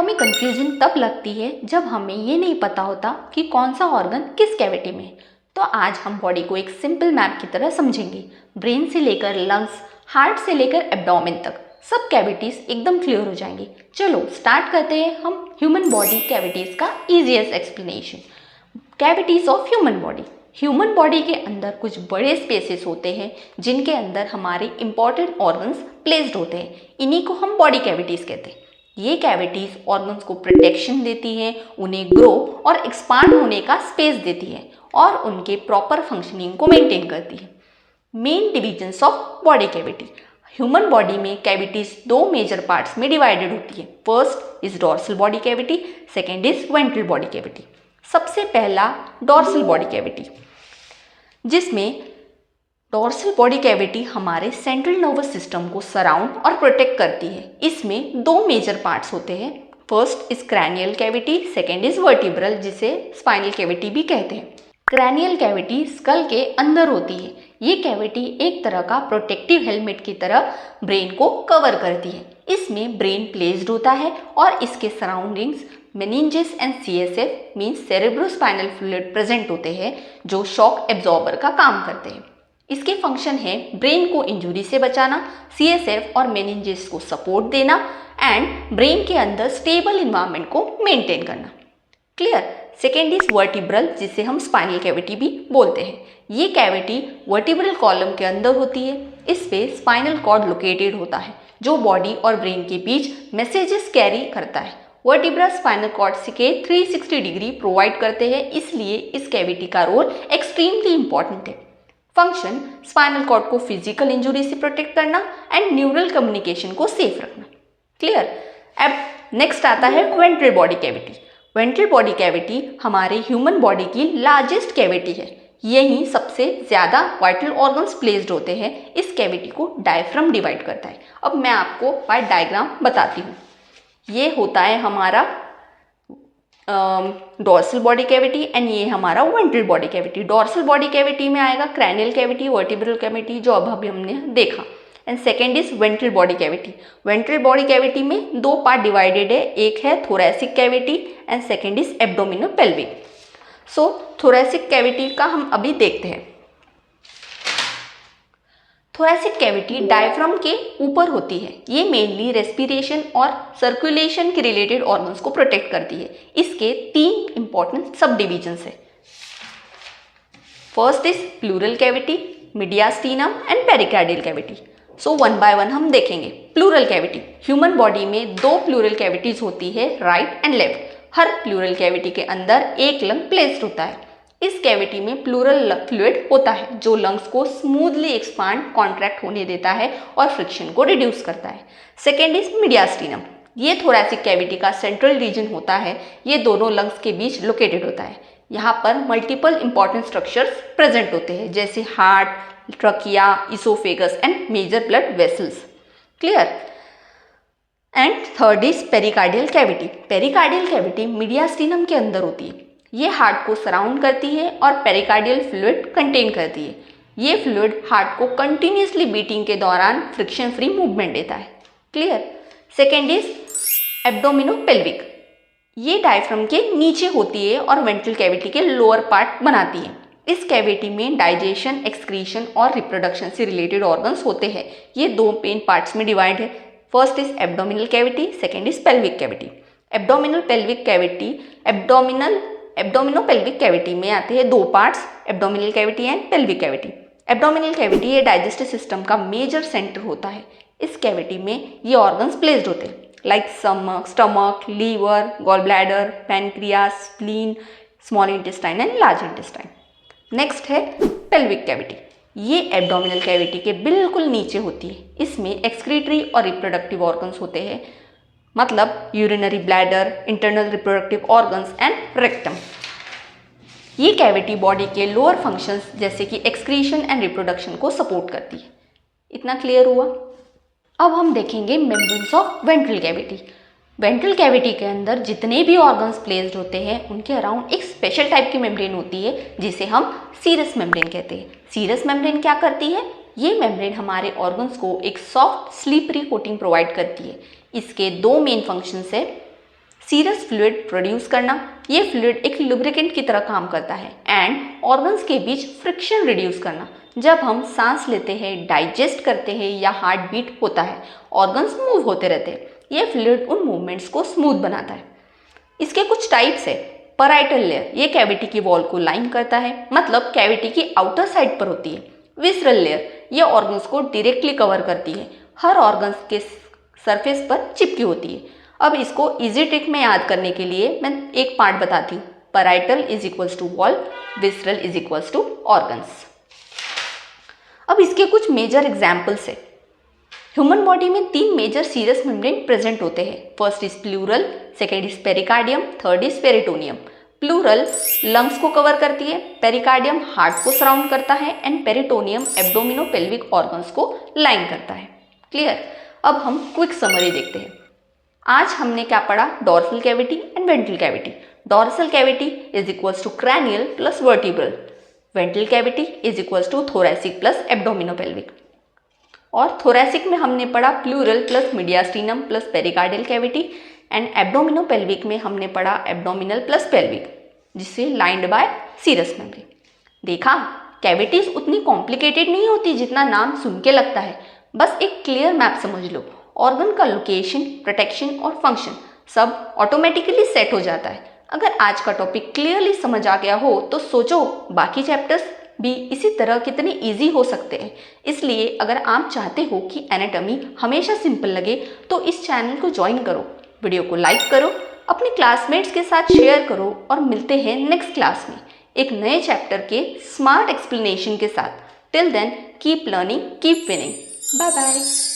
Anatomy confusion तब लगती है जब हमें ये नहीं पता होता कि कौन सा ऑर्गन किस कैविटी में है। तो आज हम बॉडी को एक सिंपल मैप की तरह समझेंगे। ब्रेन से लेकर लंग्स, हार्ट से लेकर एब्डोमेन तक सब कैविटीज एकदम क्लियर हो जाएंगी। चलो स्टार्ट करते हैं हम ह्यूमन बॉडी कैविटीज का easiest explanation. Cavities of human body. Human body के अंदर कुछ बड़े स्पेसेस होते हैं जिनके अंदर हमारे इंपॉर्टेंट ऑर्गन्स प्लेस्ड होते हैं। इन्हीं को हम बॉडी कैविटीज कहते हैं। ये कैविटीज ऑर्गन्स को प्रोटेक्शन देती हैं, उन्हें ग्रो और एक्सपांड होने का स्पेस देती है और उनके प्रॉपर फंक्शनिंग को मेंटेन करती है। Main divisions of body cavity. Human body में कैविटीज दो मेजर पार्ट्स में डिवाइडेड होती है। First is dorsal body cavity, second is ventral body cavity. सबसे पहला डॉर्सल बॉडी कैविटी, जिसमें डॉर्सल बॉडी कैविटी हमारे सेंट्रल नर्वस सिस्टम को सराउंड और प्रोटेक्ट करती है। इसमें दो मेजर पार्ट्स होते हैं। First is cranial cavity, second is vertebral, जिसे स्पाइनल कैविटी भी कहते हैं। क्रैनियल कैविटी स्कल के अंदर होती है। ये कैविटी एक तरह का प्रोटेक्टिव हेलमेट की तरह ब्रेन को कवर करती है। इसमें ब्रेन प्लेस्ड होता है और इसके surroundings meninges and CSF means cerebrospinal fluid present होते हैं जो शॉक एब्जॉर्बर का काम करते हैं। इसके फंक्शन है ब्रेन को इंजुरी से बचाना, सीएसएफ और मेनिंजेस को सपोर्ट देना एंड ब्रेन के अंदर स्टेबल इन्वायरमेंट को मेंटेन करना। क्लियर। सेकेंड इज वर्टिब्रल, जिसे हम स्पाइनल कैविटी भी बोलते हैं। ये कैविटी वर्टिब्रल कॉलम के अंदर होती है। इस पे स्पाइनल कॉर्ड लोकेटेड होता है जो बॉडी और ब्रेन के बीच मैसेजेस कैरी करता है। वर्टिब्रा स्पाइनल कॉर्ड के 360 डिग्री प्रोवाइड करते हैं, इसलिए इस कैविटी का रोल एक्सट्रीमली इंपॉर्टेंट है। फंक्शन स्पाइनल कॉर्ड को फिजिकल इंजुरी से प्रोटेक्ट करना एंड न्यूरल कम्युनिकेशन को सेफ रखना। क्लियर। अब नेक्स्ट आता है ventral body cavity. Ventral body cavity हमारे ह्यूमन बॉडी की लार्जेस्ट कैविटी है। यहीं सबसे ज़्यादा वाइटल ऑर्गन्स प्लेस्ड होते हैं। इस कैविटी को डायफ्राम डिवाइड करता है। अब मैं आपको बाय डायग्राम बताती हूँ। ये होता है हमारा डॉर्सल बॉडी कैविटी एंड ये हमारा ventral body cavity. Dorsal body cavity में आएगा क्रैनियल कैविटी, वर्टिब्रल कैविटी जो अभी हमने देखा, and second is ventral body cavity. Ventral body cavity में दो पार्ट डिवाइडेड है, एक है thoracic cavity and second is abdomino pelvic. So thoracic cavity का हम अभी देखते हैं। थोरैसिक कैविटी डायफ्राम के ऊपर होती है। ये मेनली रेस्पिरेशन और सर्कुलेशन के रिलेटेड ऑर्गन्स को प्रोटेक्ट करती है। इसके तीन इंपॉर्टेंट सब डिविजन्स है। First is pleural cavity, mediastinum and pericardial cavity. So one by one हम देखेंगे। Pleural cavity. ह्यूमन बॉडी में दो प्लूरल कैविटीज होती है, right and left. Her pleural cavity के अंदर एक लंग प्लेस्ड होता है। इस कैविटी में प्लूरल फ्लूइड होता है जो लंग्स को स्मूथली एक्सपांड, कॉन्ट्रैक्ट होने देता है और फ्रिक्शन को रिड्यूस करता है। Second is mediastinum. ये थोरैसिक कैविटी का सेंट्रल रीजन होता है। ये दोनों लंग्स के बीच लोकेटेड होता है। यहाँ पर मल्टीपल इंपॉर्टेंट स्ट्रक्चर्स प्रेजेंट होते हैं जैसे heart, trachea, oesophagus and major blood vessels. Clear. And third is pericardial cavity. Pericardial cavity mediastinum के अंदर होती है। ये हार्ट को सराउंड करती है और पेरिकार्डियल फ्लूइड कंटेन करती है। ये फ्लूइड हार्ट को कंटिन्यूसली बीटिंग के दौरान फ्रिक्शन फ्री मूवमेंट देता है। Clear. Second is abdomino pelvic. ये डायफ्राम के नीचे होती है और वेंट्रल कैविटी के लोअर पार्ट बनाती है। इस कैविटी में डाइजेशन, एक्सक्रीशन और रिप्रोडक्शन से रिलेटेड ऑर्गन्स होते हैं। ये दो मेन पार्ट्स में डिवाइड है। First is abdominal cavity, second is pelvic cavity. Abdominal pelvic cavity abdomino pelvic cavity में आते हैं दो parts, abdominal cavity and pelvic cavity. Abdominal cavity ये डाइजेस्टिव सिस्टम का मेजर सेंटर होता है। इस कैविटी में ये ऑर्गन्स प्लेस्ड होते हैं like stomach, liver, gall bladder, pancreas, spleen, small intestine and large intestine. Next है पेल्विक कैविटी। ये एब्डोमिनल कैविटी के बिल्कुल नीचे होती है। इसमें एक्सक्रीटरी और रिप्रोडक्टिव ऑर्गन्स होते हैं, मतलब urinary bladder, internal reproductive organs and rectum. ये कैविटी बॉडी के लोअर फंक्शंस जैसे कि एक्सक्रीशन एंड रिप्रोडक्शन को सपोर्ट करती है। इतना क्लियर हुआ। अब हम देखेंगे membranes of ventral cavity. Ventral cavity के अंदर जितने भी ऑर्गन्स प्लेस्ड होते हैं उनके अराउंड एक स्पेशल टाइप की मेम्ब्रेन होती है जिसे हम सीरस मेम्ब्रेन कहते हैं। सीरस मेम्ब्रेन क्या करती है? ये मेम्ब्रेन हमारे ऑर्गन्स को एक सॉफ्ट स्लीपरी कोटिंग प्रोवाइड करती है। इसके दो मेन फंक्शंस है। सीरस फ्लूइड प्रोड्यूस करना, ये फ्लूइड एक लुब्रिकेंट की तरह काम करता है। एंड ऑर्गन्स के बीच फ्रिक्शन रिड्यूस करना, जब हम सांस लेते हैं, डाइजेस्ट करते हैं या हार्ट बीट होता है, ऑर्गन्स मूव होते रहते हैं, ये फ्लूइड उन मूवमेंट्स को स्मूथ बनाता है। इसके कुछ टाइप्स है। पैराइटल लेयर, ये कैविटी की वॉल को लाइन करता है, मतलब कैविटी की आउटर साइड पर होती है। विसरल लेयर, ये ऑर्गन्स को डायरेक्टली कवर करती है, हर ऑर्गन्स के सरफेस पर चिपकी होती है। अब इसको इजी ट्रिक में याद करने के लिए मैं एक पार्ट बताती हूँ। Parietal is equals to wall, visceral is equals to organs. अब इसके कुछ मेजर एग्जाम्पल्स है। ह्यूमन बॉडी में 3 मेजर सीरस मेम्ब्रेन प्रेजेंट होते हैं। First is pleural, second is pericardium, third is peritoneum. Pleural lungs को कवर करती है, पेरिकार्डियम हार्ट को सराउंड करता है एंड पेरिटोनियम एब्डोमिनोपेल्विक ऑर्गन्स को लाइन करता है। क्लियर? अब हम क्विक समरी देखते हैं। आज हमने क्या पढ़ा? Dorsal cavity and ventral cavity. Dorsal cavity is equals to cranial plus vertebral, ventral cavity is equals to thoracic plus abdominopelvic. और थोरैसिक में हमने पढ़ा pleural plus mediastinum plus pericardial cavity, and abdominopelvic में हमने पढ़ा एब्डोमिनल प्लस पेल्विक, जिससे lined by serous membrane. देखा, cavities उतनी कॉम्प्लिकेटेड नहीं होती जितना नाम सुन के लगता है। बस एक क्लियर मैप समझ लो, ऑर्गन का लोकेशन, प्रोटेक्शन और फंक्शन सब ऑटोमेटिकली सेट हो जाता है। अगर आज का टॉपिक क्लियरली समझ आ गया हो तो सोचो बाकी चैप्टर्स भी इसी तरह कितने इजी हो सकते हैं। इसलिए अगर आप चाहते हो कि एनाटॉमी हमेशा सिंपल लगे तो इस चैनल को ज्वाइन करो, वीडियो को लाइक करो, अपने क्लासमेट्स के साथ शेयर करो और मिलते हैं नेक्स्ट क्लास में एक नए चैप्टर के स्मार्ट एक्सप्लेनेशन के साथ। Till then keep learning, keep winning. Bye bye.